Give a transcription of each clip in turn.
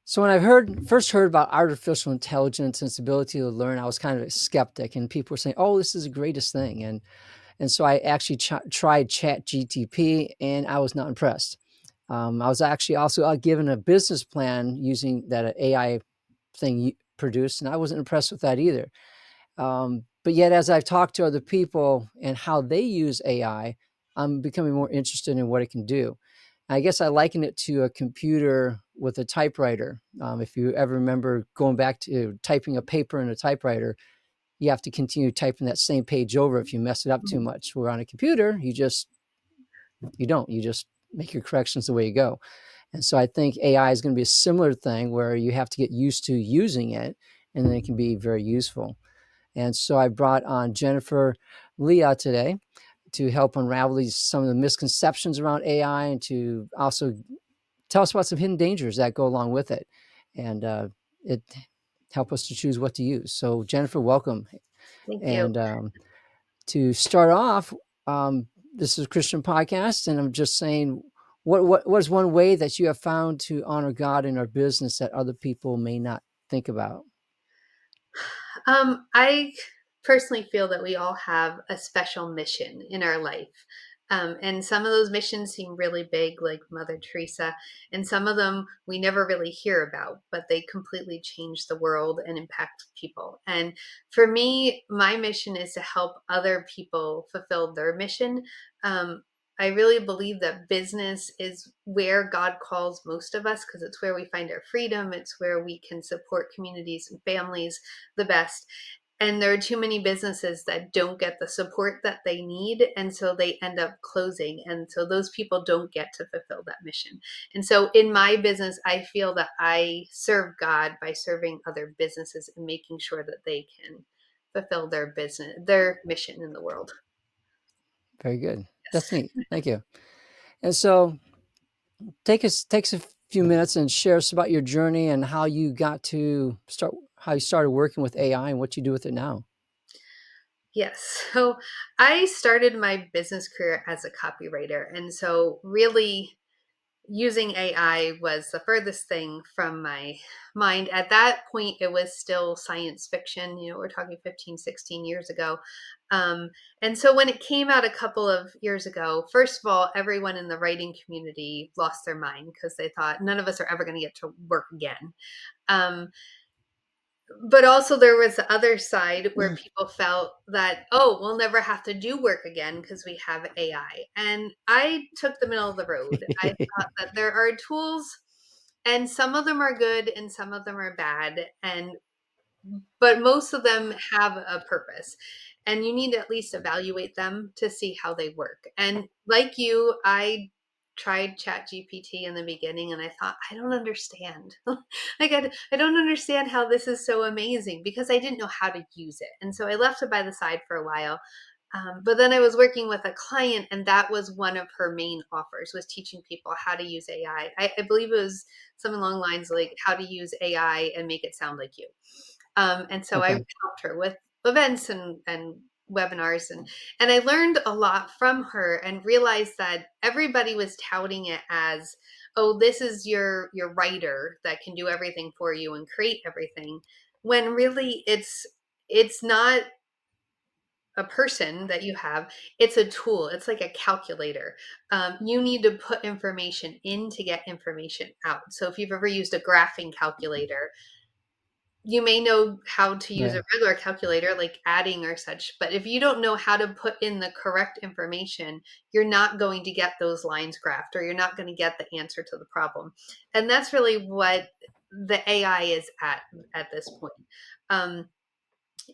So when I first heard about artificial intelligence and its ability to learn, I was kind of a skeptic, and people were saying, "Oh, this is the greatest thing." And so I actually tried Chat GTP, and I was not impressed. I was actually also given a business plan using that AI thing produced, and I wasn't impressed with that either. But yet, as I've talked to other people and how they use AI, I'm becoming more interested in what it can do. I guess I liken it to a computer with a typewriter. If you ever remember going back to typing a paper in a typewriter, you have to continue typing that same page over if you mess it up too much. Where on a computer, you just make your corrections the way you go. And so I think AI is going to be a similar thing where you have to get used to using it, and then it can be very useful. And so I brought on Jennifer Leah today to help unravel some of the misconceptions around AI and to also tell us about some hidden dangers that go along with it, and it help us to choose what to use. So Jennifer, welcome. Thank you. And to start off, um, this is a Christian podcast, and I'm just saying, what is one way that you have found to honor God in our business that other people may not think about? I personally feel that we all have a special mission in our life. And some of those missions seem really big, like Mother Teresa, and some of them we never really hear about, but they completely change the world and impact people. And for me, my mission is to help other people fulfill their mission. Um, I really believe that business is where God calls most of us because it's where we find our freedom. It's where we can support communities and families the best. And there are too many businesses that don't get the support that they need. And so they end up closing. And so those people don't get to fulfill that mission. And so in my business, I feel that I serve God by serving other businesses and making sure that they can fulfill their business, their mission in the world. Very good. That's Yes. neat. Thank you. And so takes a few minutes and share us about your journey and how you got to start, how you started working with AI and what you do with it now. Yes. So I started my business career as a copywriter. And so really using AI was the furthest thing from my mind. At that point, it was still science fiction. We're talking 15, 16 years ago. Um, and so when it came out a couple of years ago, first of all, everyone in the writing community lost their mind because they thought none of us are ever going to get to work again. Um, but also there was the other side where people felt that, oh, we'll never have to do work again because we have AI. And I took the middle of the road. I thought that there are tools and some of them are good and some of them are bad, and but most of them have a purpose, and you need to at least evaluate them to see how they work. And like you, I tried chat gpt in the beginning and I thought, I don't understand. Like I don't understand how this is so amazing because I didn't know how to use it, and so I left it by the side for a while. But then I was working with a client, and that was one of her main offers, was teaching people how to use AI. I believe it was something along the lines like how to use AI and make it sound like you. And so I Okay. helped her with events and webinars, and I learned a lot from her and realized that everybody was touting it as, oh, this is your writer that can do everything for you and create everything, when really it's not a person that you have, it's a tool. It's like a calculator. You need to put information in to get information out. So if you've ever used a graphing calculator, you may know how to use Yeah. a regular calculator, like adding or such, but if you don't know how to put in the correct information, you're not going to get those lines graphed, or you're not going to get the answer to the problem. And that's really what the AI is at this point. Um,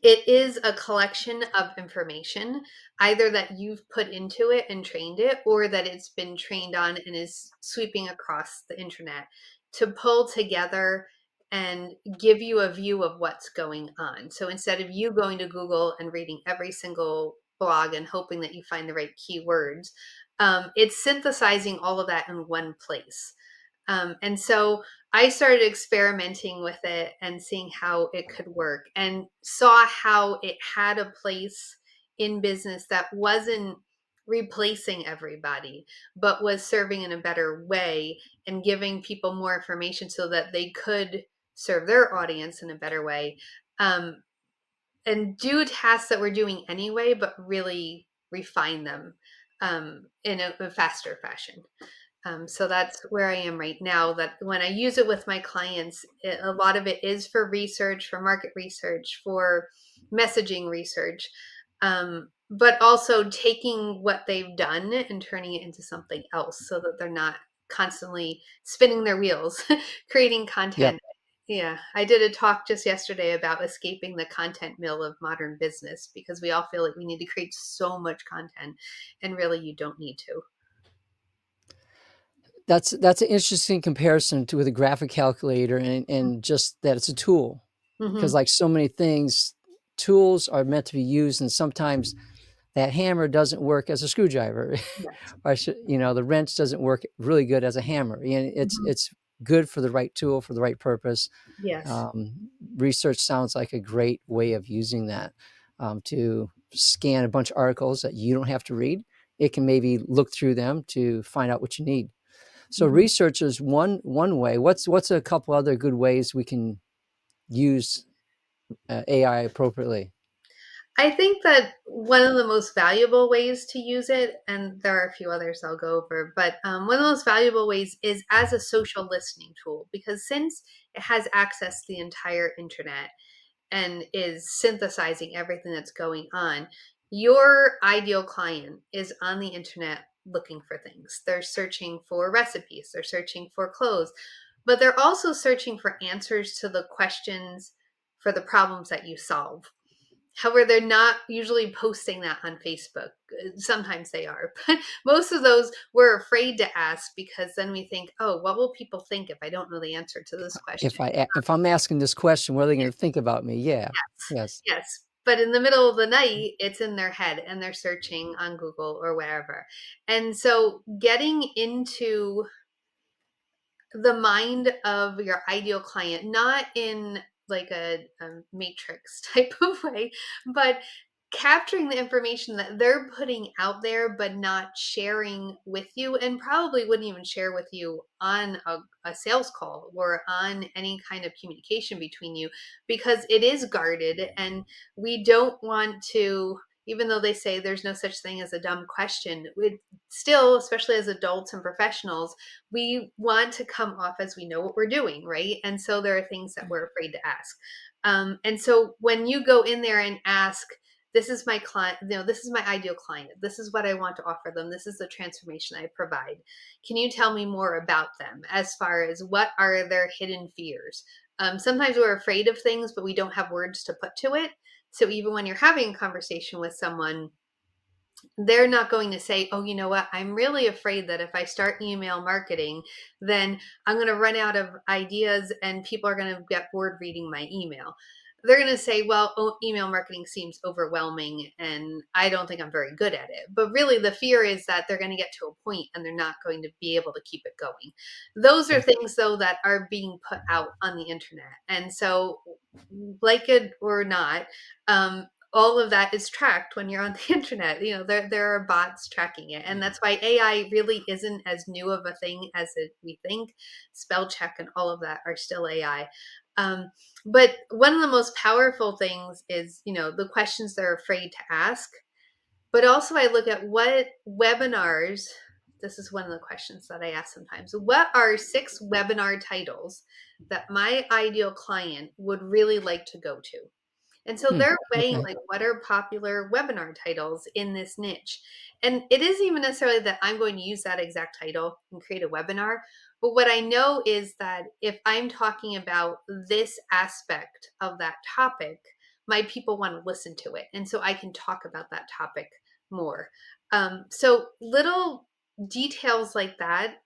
it is a collection of information, either that you've put into it and trained it, or that it's been trained on and is sweeping across the internet to pull together and give you a view of what's going on. So instead of you going to Google and reading every single blog and hoping that you find the right keywords, it's synthesizing all of that in one place. And so I started experimenting with it and seeing how it could work, and saw how it had a place in business that wasn't replacing everybody, but was serving in a better way and giving people more information so that they could serve their audience in a better way. Um, and do tasks that we're doing anyway, but really refine them in a faster fashion. So that's where I am right now. That when I use it with my clients, a lot of it is for research, for market research, for messaging research, but also taking what they've done and turning it into something else so that they're not constantly spinning their wheels, creating Yep. content. Yeah, I did a talk just yesterday about escaping the content mill of modern business because we all feel like we need to create so much content, and really, you don't need to. That's an interesting comparison to with a graphic calculator and just that it's a tool. Because Mm-hmm. like so many things, tools are meant to be used, and sometimes that hammer doesn't work as a screwdriver. Yes. Or the wrench doesn't work really good as a hammer. And Mhm. it's good for the right tool for the right purpose. Yes. Research sounds like a great way of using that, to scan a bunch of articles that you don't have to read. It can maybe look through them to find out what you need. So Mhm. research is one way. What's a couple other good ways we can use AI appropriately? I think that one of the most valuable ways to use it, and there are a few others I'll go over, but one of the most valuable ways is as a social listening tool because since it has access to the entire internet and is synthesizing everything that's going on, your ideal client is on the internet looking for things. They're searching for recipes, they're searching for clothes, but they're also searching for answers to the questions for the problems that you solve. However, they're not usually posting that on Facebook. Sometimes they are, but most of those we're afraid to ask because then we think, oh, what will people think if I don't know the answer to this question? If I'm asking this question, what are they going to think about me? Yeah. Yes, Yes. yes. But in the middle of the night, it's in their head and they're searching on Google or wherever. And so getting into the mind of your ideal client, not in like a matrix type of way, but capturing the information that they're putting out there, but not sharing with you, and probably wouldn't even share with you on a sales call or on any kind of communication between you because it is guarded. And we don't want to, even though they say there's no such thing as a dumb question, we still, especially as adults and professionals, we want to come off as we know what we're doing, right? And so there are things that we're afraid to ask. And so when you go in there and ask, this is my client, this is my ideal client, this is what I want to offer them, this is the transformation I provide. Can you tell me more about them as far as what are their hidden fears? Sometimes we're afraid of things, but we don't have words to put to it. So even when you're having a conversation with someone, they're not going to say, oh, you know what, I'm really afraid that if I start email marketing, then I'm going to run out of ideas and people are going to get bored reading my email. They're going to say, well, oh, email marketing seems overwhelming and I don't think I'm very good at it. But really, the fear is that they're going to get to a point and they're not going to be able to keep it going. Those are Yeah. things, though, that are being put out on the internet. And so, like it or not, all of that is tracked when you're on the internet. There are bots tracking it, and that's why AI really isn't as new of a thing as we think. Spell check and all of that are still AI. um, but one of the most powerful things is the questions they're afraid to ask. But also I look at what webinars, this is one of the questions that I ask sometimes, what are 6 webinar titles that my ideal client would really like to go to? And so Hmm. they're weighing Okay. like what are popular webinar titles in this niche. And it isn't even necessarily that I'm going to use that exact title and create a webinar. But what I know is that if I'm talking about this aspect of that topic, my people want to listen to it. And so I can talk about that topic more. So little details like that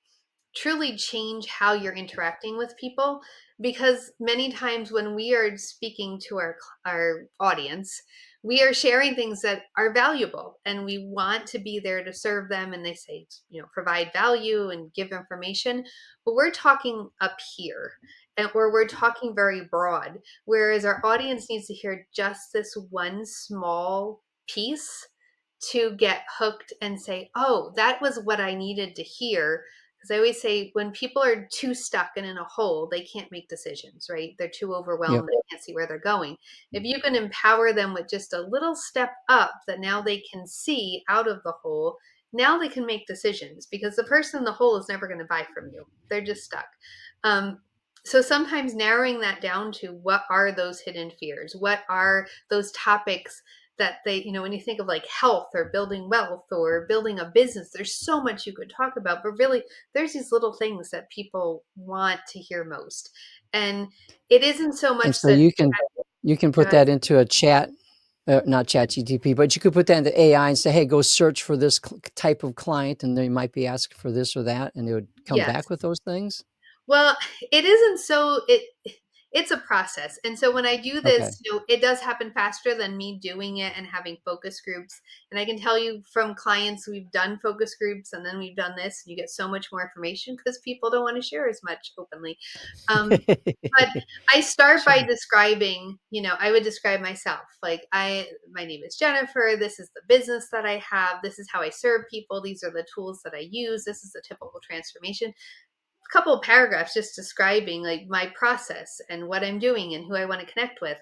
truly change how you're interacting with people, because many times when we are speaking to our audience, we are sharing things that are valuable and we want to be there to serve them, and they say, provide value and give information, but we're talking up here, and or we're talking very broad, whereas our audience needs to hear just this one small piece to get hooked and say, oh, that was what I needed to hear. Because I always say when people are too stuck and in a hole, they can't make decisions, right? They're too Yep. overwhelmed. They can't see where they're going. If you can empower them with just a little step up that now they can see out of the hole, now they can make decisions because the person in the hole is never going to buy from you. They're just stuck. Um, so sometimes narrowing that down to what are those hidden fears? What are those topics that they, when you think of like health or building wealth or building a business, there's so much you could talk about, but really there's these little things that people want to hear most. And it isn't so And much so that, you can put uh, that into a chat, not chat GTP, but you could put that into AI and say, hey, go search for this type of client, and they might be asking for this or that, and it would come yes. back with those things. Well, it isn't so it's a process. And so when I do Okay. this, it does happen faster than me doing it and having focus groups. And I can tell you from clients, we've done focus groups and then we've done this, and you get so much more information because people don't want to share as much openly. But I start by Sure. describing, I would describe myself. Like my name is Jennifer. This is the business that I have. This is how I serve people. These are the tools that I use. This is a typical transformation, couple of paragraphs just describing like my process and what I'm doing and who I want to connect with.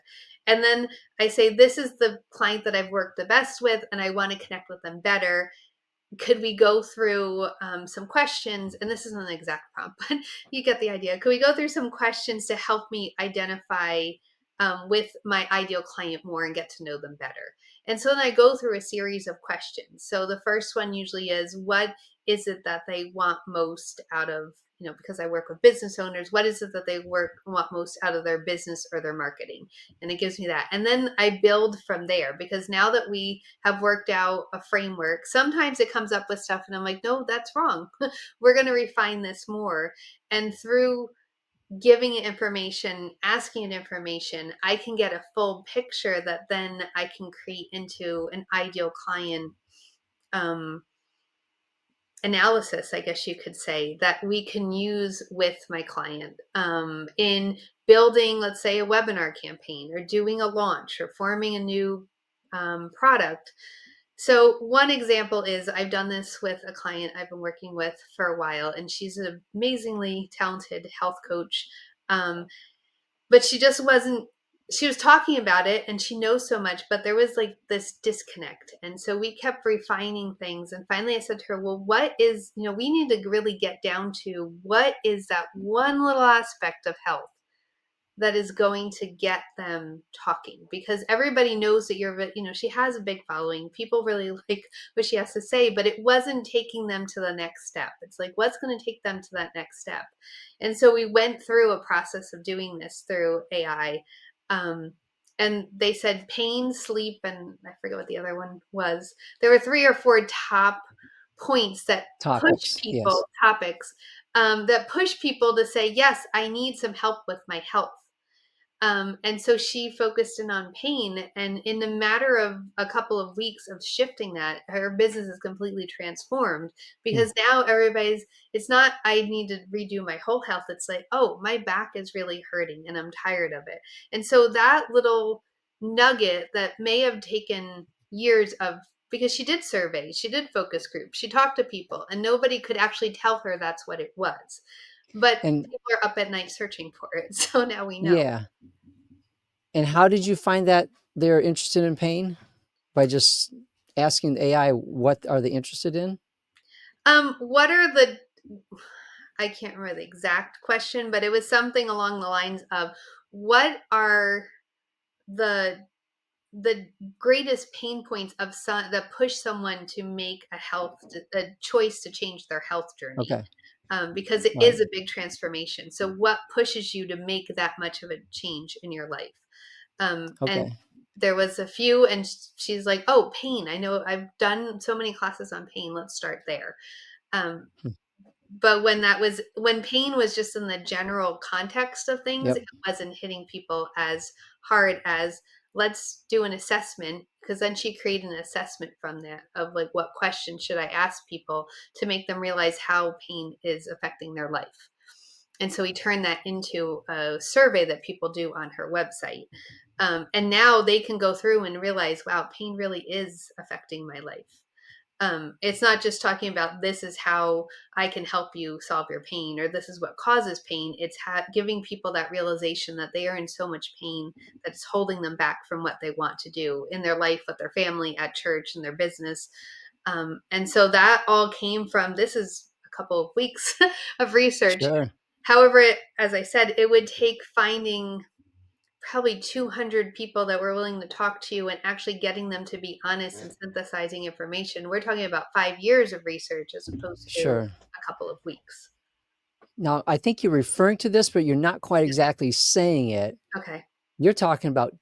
And then I say, this is the client that I've worked the best with, and I want to connect with them better. Could we go through some questions? And this isn't an exact prompt, but you get the idea. Could we go through some questions to help me identify with my ideal client more and get to know them better? And so then I go through a series of questions. So the first one usually is, what is it that they want most out of, because I work with business owners, what is it that they want most out of their business or their marketing? And it gives me that. And then I build from there, because now that we have worked out a framework, sometimes it comes up with stuff and I'm like, no, that's wrong. We're going to refine this more. And through giving it information, asking it information, I can get a full picture that then I can create into an ideal client um, analysis, I guess you could say, that we can use with my client in building, let's say, a webinar campaign or doing a launch or forming a new product. So one example is I've done this with a client I've been working with for a while, and she's an amazingly talented health coach. But she just wasn't, she was talking about it and she knows so much, but there was like this disconnect. And so we kept refining things. And finally I said to her, well, what is, we need to really get down to what is that one little aspect of health that is going to get them talking, because everybody knows that she has a big following. People really like what she has to say, but it wasn't taking them to the next step. It's like, what's going to take them to that next step? And so we went through a process of doing this through AI. Um, and they said pain, sleep, and I forget what the other one was. There were 3 or 4 top points that push Topics. people, Yes. topics that push people to say, yes, I need some help with my health. And so she focused in on pain. And in the matter of a couple of weeks of shifting that, her business is completely transformed, Hmm. because now it's not, I need to redo my whole health. It's like, oh, my back is really hurting and I'm tired of it. And so that little nugget that may have taken years of, because she did surveys, she did focus groups, she talked to people, and nobody could actually tell her that's what it was. But And people are up at night searching for it. So now we know. yeah. And how did you find that they're interested in pain? By just asking the AI what are they interested in? What are the, I can't remember the exact question, but it was something along the lines of, what are the the greatest pain points of some that push someone to make a choice to change their health journey, Okay. because it Right. is a big transformation. So what pushes you to make that much of a change in your life? And Okay. there was a few, and she's like, oh, pain, I know, I've done so many classes on pain, let's start there. um, Hmm. but when pain was just in the general context of things, Yep. it wasn't hitting people as hard as, let's do an assessment, because then she created an assessment from that of like, what questions should I ask people to make them realize how pain is affecting their life. And so we turned that into a survey that people do on her website. And now they can go through and realize, wow, pain really is affecting my life. It's not just talking about this is how I can help you solve your pain or this is what causes pain. It's giving people that realization that they are in so much pain that it's holding them back from what they want to do in their life, with their family, at church, in their business. And so that all came from, this is a couple of weeks of research. Sure. However, as I said, it would take finding probably 200 people that were willing to talk to you and actually getting them to be honest and synthesizing information. We're talking about 5 years of research as opposed to Sure. a couple of weeks. Now, I think you're referring to this, but you're not quite exactly saying it. Okay. You're talking about,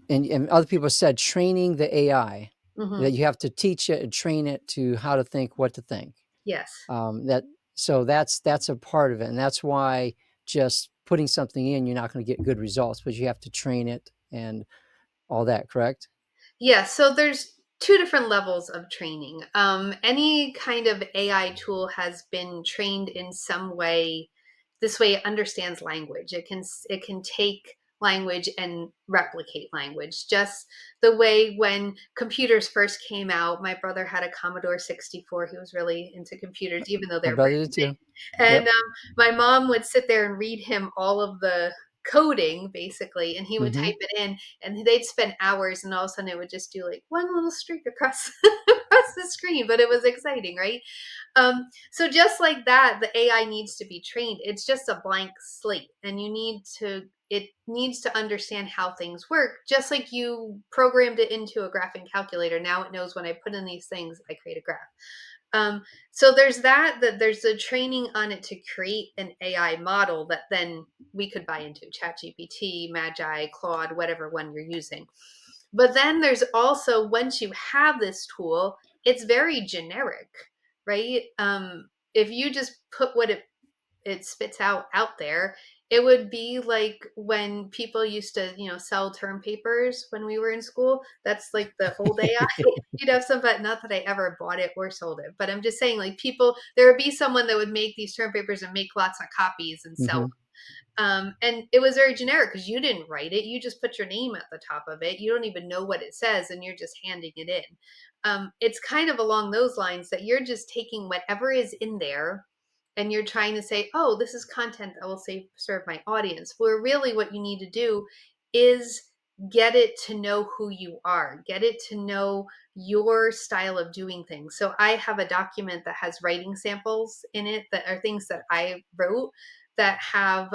and other people said, training the AI, Hmm. that you have to teach it and train it to how to think, what to think. Yes. That so that's a part of it, and that's why just putting something in, you're not going to get good results, but you have to train it and all that. Correct? Yeah, so there's two different levels of training. Any kind of AI tool has been trained in some way. This way, it understands language. It can take language and replicate language. Just the way when computers first came out, my brother had a Commodore 64. He was really into computers, even though My they're brother pretty did big. too. And Yep. my mom would sit there and read him all of the coding, basically, and he would Hmm. type it in, and they'd spend hours, and all of a sudden it would just do like one little streak across across the screen, but it was exciting, right? So just like that, the AI needs to be trained. It's just a blank slate, and it needs to understand how things work, just like you programmed it into a graphing calculator. Now it knows when I put in these things, I create a graph. Um, so there's that there's a training on it to create an AI model that then we could buy into ChatGPT, Magi, Claude, whatever one you're using. But then there's also, once you have this tool, it's very generic, right? If you just put what it spits out there, it would be like when people used to, sell term papers when we were in school. That's like the old AI. You'd have some, but not that I ever bought it or sold it. But I'm just saying, like, people, there would be someone that would make these term papers and make lots of copies and sell. Hmm. And it was very generic because you didn't write it. You just put your name at the top of it. You don't even know what it says, and you're just handing it in. It's kind of along those lines that you're just taking whatever is in there and you're trying to say, oh, this is content that will serve my audience. Where really what you need to do is get it to know who you are, get it to know your style of doing things. So I have a document that has writing samples in it that are things that I wrote that have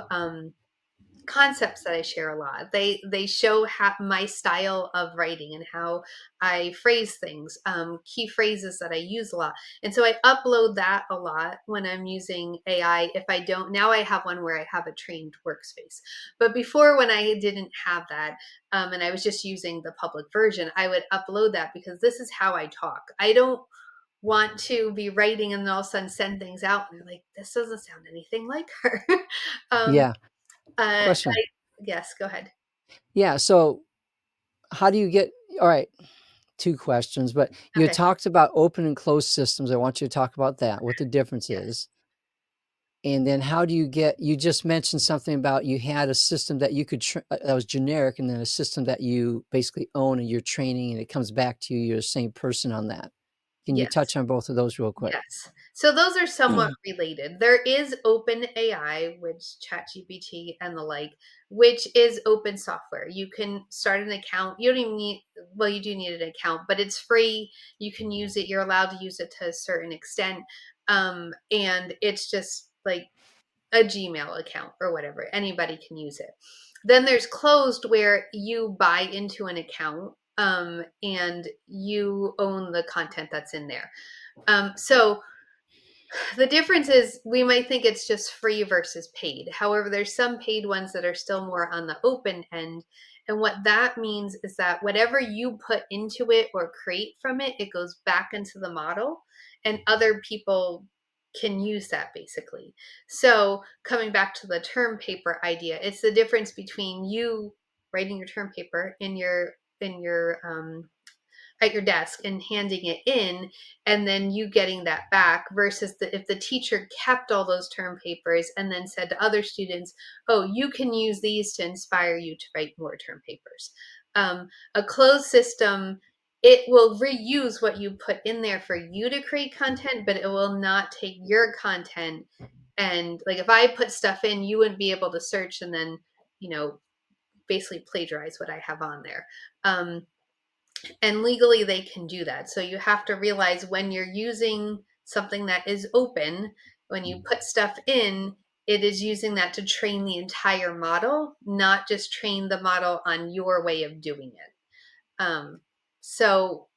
concepts that I share a lot. They show my style of writing and how I phrase things, key phrases that I use a lot. And so I upload that a lot when I'm using AI. If I don't, now I have one where I have a trained workspace. But before, when I didn't have that, and I was just using the public version, I would upload that because this is how I talk. I don't want to be writing and then all of a sudden send things out and they're like, this doesn't sound anything like her. um, Yeah. Question. yes, go ahead. Yeah. So, how do you get? All right. Two questions, but you Okay. talked about open and closed systems. I want you to talk about that. What the difference Yes. is. And then how do you get, you just mentioned something about you had a system that you could, that was generic, and then a system that you basically own and you're training and it comes back to you, you're the same person on that. Can you Yes. touch on both of those real quick? Yes. So those are somewhat related. There is open AI, which ChatGPT and the like, which is open software. You can start an account. You don't even need, well, you do need an account, but it's free. You can use it. You're allowed to use it to a certain extent. And it's just like a Gmail account or whatever. Anybody can use it. Then there's closed, where you buy into an account, and you own the content that's in there. So the difference is we might think it's just free versus paid. However, there's some paid ones that are still more on the open end. And what that means is that whatever you put into it or create from it, it goes back into the model and other people can use that, basically. So coming back to the term paper idea, it's the difference between you writing your term paper in your at your desk and handing it in, and then you getting that back, versus if the teacher kept all those term papers and then said to other students, oh, you can use these to inspire you to write more term papers. A closed system, it will reuse what you put in there for you to create content, but it will not take your content. And like, if I put stuff in, you wouldn't be able to search and then, you know, basically plagiarize what I have on there. And legally they can do that. So you have to realize, when you're using something that is open, when you put stuff in, it is using that to train the entire model, not just train the model on your way of doing it. So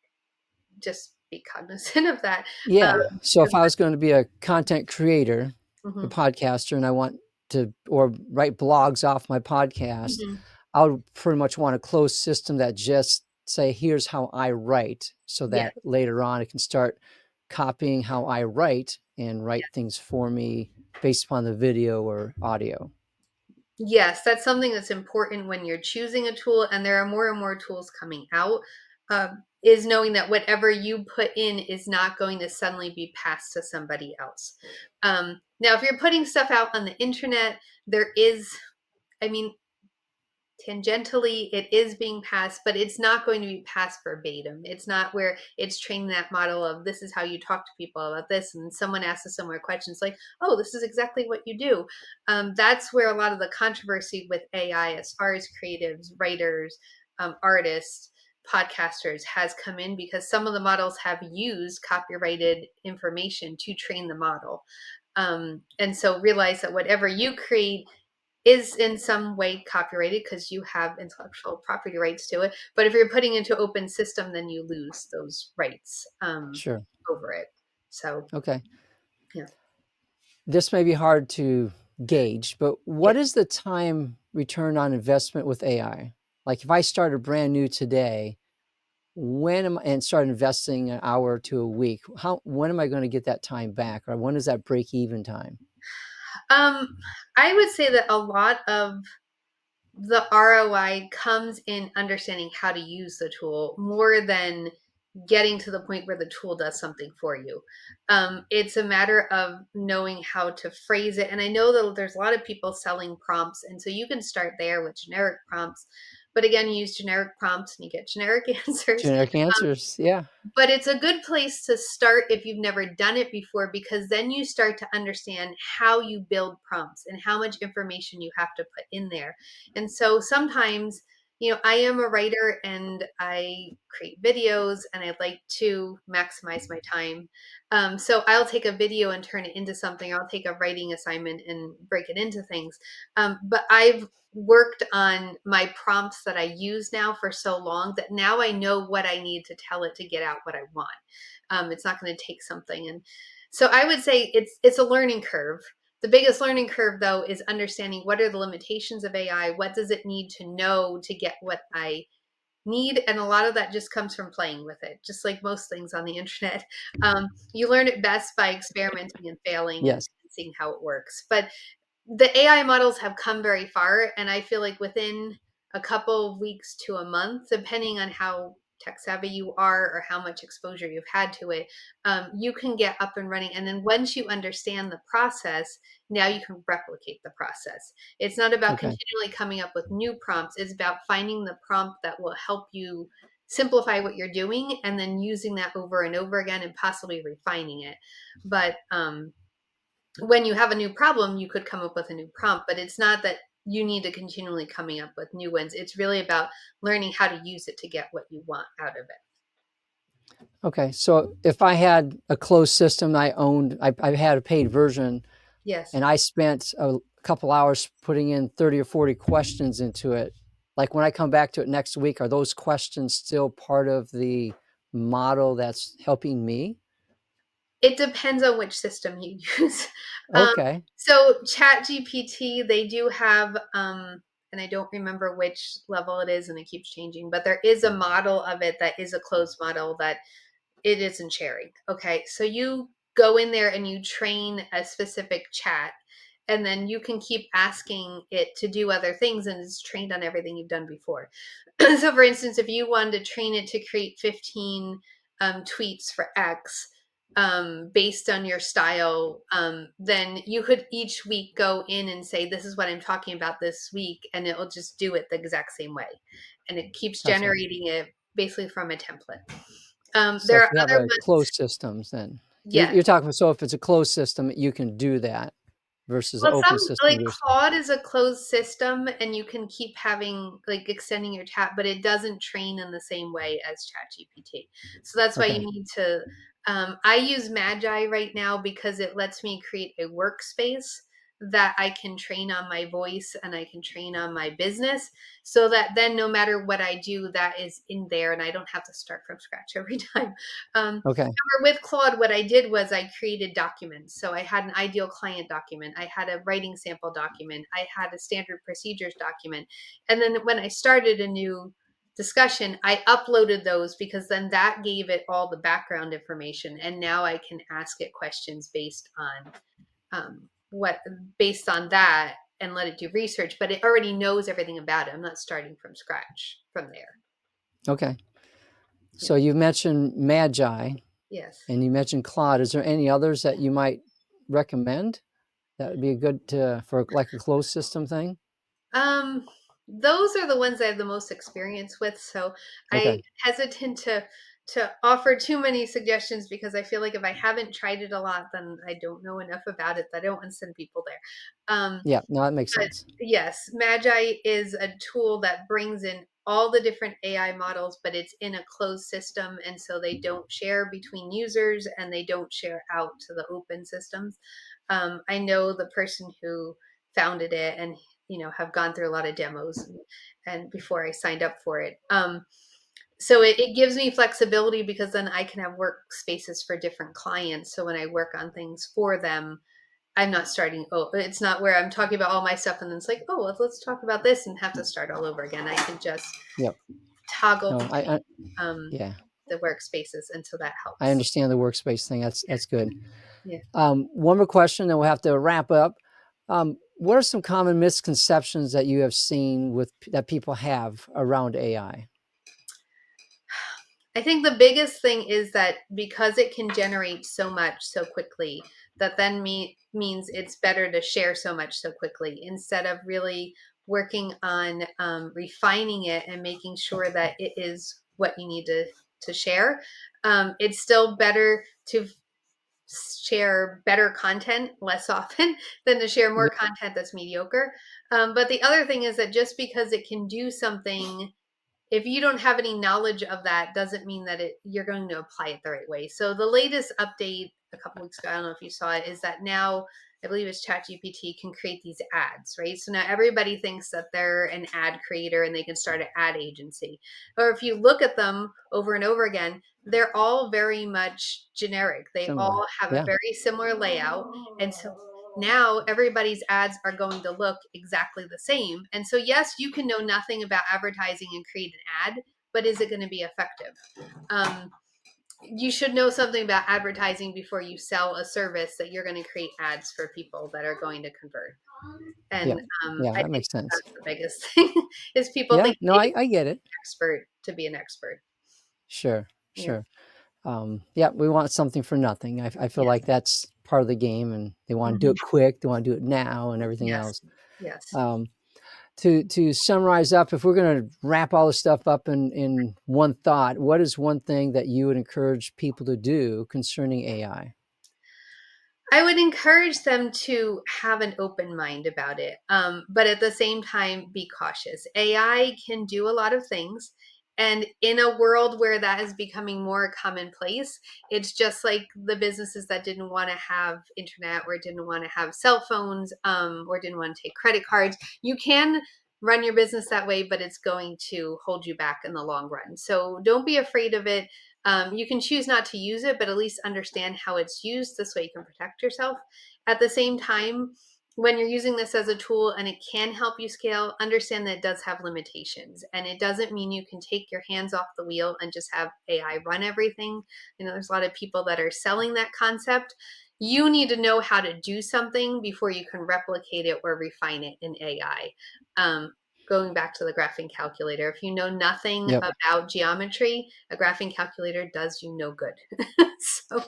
just be cognizant of that. Yeah. So if Um, I was going to be a content creator, a mhm, podcaster, and I want to or write blogs off my podcast, mhm. I would pretty much want a closed system that just say, here's how I write, so Yeah. that later on it can start copying how I write and write things for me based upon the video or audio. Yes, that's something that's important when you're choosing a tool, and there are more and more tools coming out. Is knowing that whatever you put in is not going to suddenly be passed to somebody else. Now, if you're putting stuff out on the internet, there is, I mean, tangentially it is being passed, but it's not going to be passed verbatim. It's not where it's training that model of, this is how you talk to people about this, and someone asks a similar question, it's like, oh, this is exactly what you do. That's where a lot of the controversy with AI, as far as creatives, writers, artists, podcasters, has come in, because some of the models have used copyrighted information to train the model. And so realize that whatever you create is in some way copyrighted, because you have intellectual property rights to it. But if you're putting into open system, then you lose those rights Sure. over it. So Okay. yeah, This may be hard to gauge, but yeah. what is the time return on investment with AI? Like if I started brand new today, when am I and start investing an hour to a week, when am I going to get that time back, or when is that break even time? Um, I would say that a lot of the ROI comes in understanding how to use the tool, more than getting to the point where the tool does something for you. It's a matter of knowing how to phrase it. And I know that there's a lot of people selling prompts, and so you can start there with generic prompts. But again, you use generic prompts and you get generic answers. Generic answers. Yeah. But it's a good place to start if you've never done it before, because then you start to understand how you build prompts and how much information you have to put in there. And so sometimes, I am a writer and I create videos and I'd like to maximize my time. So I'll take a video and turn it into something. I'll take a writing assignment and break it into things. But I've worked on my prompts that I use now for so long that now I know what I need to tell it to get out what I want. It's not going to take something. And so I would say it's a learning curve. The biggest learning curve, though, is understanding what are the limitations of AI. What does it need to know to get what I need? And a lot of that just comes from playing with it, just like most things on the internet. You learn it best by experimenting and failing and Yes. seeing how it works. But the AI models have come very far, and I feel like within a couple of weeks to a month, depending on how tech savvy you are or how much exposure you've had to it, you can get up and running. And then once you understand the process, now you can replicate the process. It's not about Okay. continually coming up with new prompts. It's about finding the prompt that will help you simplify what you're doing, and then using that over and over again and possibly refining it. But when you have a new problem, you could come up with a new prompt, but it's not that you need to continually coming up with new ones. It's really about learning how to use it to get what you want out of it. Okay. So if I had a closed system I owned, I had a paid version, Yes. and I spent a couple hours putting in 30 or 40 questions into it. Like when I come back to it next week, are those questions still part of the model that's helping me? It depends on which system you use. Um, Okay. so ChatGPT, they do have, and I don't remember which level it is, and it keeps changing, but there is a model of it that is a closed model that it isn't sharing. Okay, so you go in there and you train a specific chat, and then you can keep asking it to do other things, and it's trained on everything you've done before. So for instance, if you wanted to train it to create 15 tweets for X, based on your style, then you could each week go in and say, this is what I'm talking about this week, and it will just do it the exact same way. And it keeps Gotcha. generating it basically from a template. So There if are you have other a ones. closed systems, then Yes. you're talking, so if it's a closed system, you can do that versus an Well, open some system. like There's Claude is a closed system, and you can keep having like extending your chat, but it doesn't train in the same way as ChatGPT. So that's why you okay. need to. I use Magi right now because it lets me create a workspace that I can train on my voice and I can train on my business, so that then no matter what I do, that is in there, and I don't have to start from scratch every time. Okay. With Claude, what I did was I created documents. So I had an ideal client document, I had a writing sample document, I had a standard procedures document. And then when I started a new discussion, I uploaded those because then that gave it all the background information. And now I can ask it questions what based on that and let it do research, but it already knows everything about it. I'm not starting from scratch from there. Okay. Yeah. So you mentioned Magi Yes. and you mentioned Claude. Is there any others that you might recommend that would be good to, for like a closed system thing? Um, those are the ones I have the most experience with, so I Okay. hesitant to offer too many suggestions because I feel like if I haven't tried it a lot, then I don't know enough about it that I don't want to send people there. Yeah. No, that makes But sense. yes, Magi is a tool that brings in all the different AI models, but it's in a closed system, and so they don't share between users and they don't share out to the open systems. I know the person who founded it, and have gone through a lot of demos and before I signed up for it. So it gives me flexibility because then I can have workspaces for different clients. So when I work on things for them, I'm not starting. Oh, it's not where I'm talking about all my stuff and then it's like, oh, well, let's talk about this and have to start all over again. I can just Yep. toggle No, between um, yeah, the workspaces, and so that I helps. understand the workspace thing. That's good. Yeah. One more question, then we'll have to wrap up. What are some common misconceptions that you have seen with that people have around AI? I think the biggest thing is that because it can generate so much so quickly, that then means it's better to share so much so quickly instead of really working on refining it and making sure that it is what you need to share. It's still better to share better content less often than to share more Yeah, content that's mediocre. But the other thing is that just because it can do something, if you don't have any knowledge of that, doesn't mean that you're going to apply it the right way. So the latest update a couple weeks ago, I don't know if you saw it, is that now I believe it's ChatGPT can create these ads, right? So now everybody thinks that they're an ad creator and they can start an ad agency. Or if you look at them over and over again, they're all very much generic. They similar. all have a Yeah. very similar layout. And so now everybody's ads are going to look exactly the same. And so, yes, you can know nothing about advertising and create an ad, but is it going to be effective? Um, you should know something about advertising before you sell a service that you're going to create ads for people that are going to convert. Yeah. And Yeah, I that think makes sense. that's the biggest thing is people Yeah. think No, you need to I get it. be an expert to be an expert. Sure. Yeah. Sure. Yeah, we want something for nothing. I feel Yes. like that's part of the game, and they want to do Mhm. it quick. They want to do it now, and everything Yes. else. Yes. Um, to summarize up, if we're going to wrap all this stuff up in one thought, what is one thing that you would encourage people to do concerning AI? I would encourage them to have an open mind about it, but at the same time, be cautious. AI can do a lot of things. And in a world where that is becoming more commonplace, it's just like the businesses that didn't want to have internet or didn't want to have cell phones, or didn't want to take credit cards. You can run your business that way, but it's going to hold you back in the long run. So don't be afraid of it. You can choose not to use it, but at least understand how it's used. This way you can protect yourself. At the same time, when you're using this as a tool and it can help you scale, understand that it does have limitations. And it doesn't mean you can take your hands off the wheel and just have AI run everything. There's a lot of people that are selling that concept. you need to know how to do something before you can replicate it or refine it in AI. Going back to the graphing calculator, if you know nothing Yep. about geometry, a graphing calculator does you no good. So,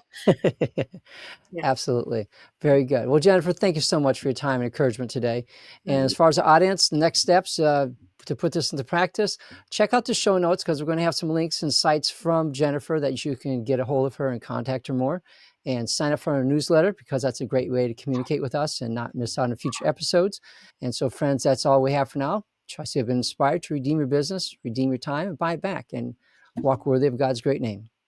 yeah. Absolutely. Very good. Well, Jennifer, thank you so much for your time and encouragement today. And as Mhm. far as the audience, the next steps to put this into practice, check out the show notes because we're going to have some links and sites from Jennifer that you can get a hold of her and contact her more. And sign up for our newsletter because that's a great way to communicate with us and not miss out on future episodes. And so, friends, that's all we have for now. Trust you have been inspired to redeem your business, redeem your time, and buy it back and walk worthy of God's great name.